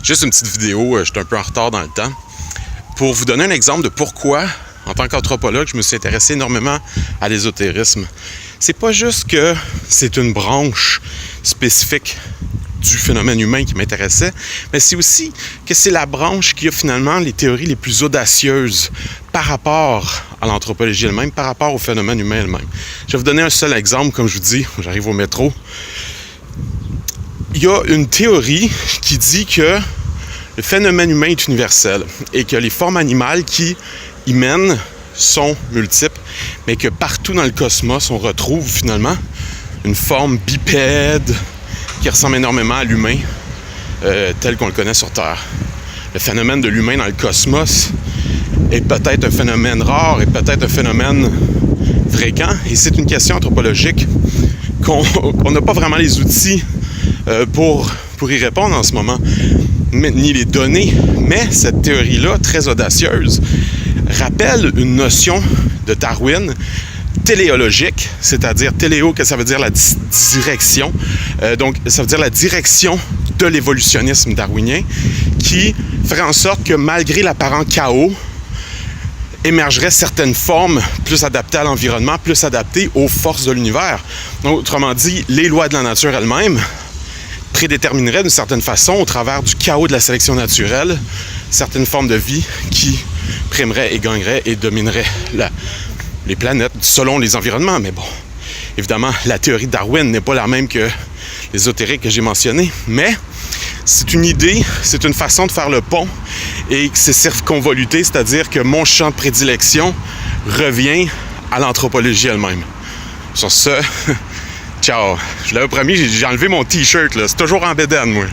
Juste une petite vidéo, je suis un peu en retard dans le temps, pour vous donner un exemple de pourquoi, en tant qu'anthropologue, je me suis intéressé énormément à l'ésotérisme. C'est pas juste que c'est une branche spécifique du phénomène humain qui m'intéressait, mais c'est aussi que c'est la branche qui a finalement les théories les plus audacieuses par rapport à l'anthropologie elle-même, par rapport au phénomène humain elle-même. Je vais vous donner un seul exemple, comme je vous dis, j'arrive au métro. Il y a une théorie qui dit que le phénomène humain est universel et que les formes animales qui y mènent sont multiples, mais que partout dans le cosmos, on retrouve finalement une forme bipède qui ressemble énormément à l'humain tel qu'on le connaît sur Terre. Le phénomène de l'humain dans le cosmos est peut-être un phénomène rare et peut-être un phénomène fréquent, et c'est une question anthropologique qu'on n'a pas vraiment les outils pour y répondre en ce moment, ni les données, mais cette théorie-là, très audacieuse, rappelle une notion de Darwin téléologique, c'est-à-dire téléo, que ça veut dire la direction, donc ça veut dire la direction de l'évolutionnisme darwinien, qui ferait en sorte que malgré l'apparent chaos, émergeraient certaines formes plus adaptées à l'environnement, plus adaptées aux forces de l'univers. Donc, autrement dit, les lois de la nature elles-mêmes prédétermineraient d'une certaine façon, au travers du chaos de la sélection naturelle, certaines formes de vie qui primeraient et gagneraient et domineraient les planètes selon les environnements. Mais bon, évidemment, la théorie de Darwin n'est pas la même que l'ésotérique que j'ai mentionné, mais c'est une idée, c'est une façon de faire le pont et c'est circonvoluté, c'est-à-dire que mon champ de prédilection revient à l'anthropologie elle-même. Sur ce, ciao. Je l'avais promis, j'ai enlevé mon t-shirt, là. C'est toujours en bédaine, moi.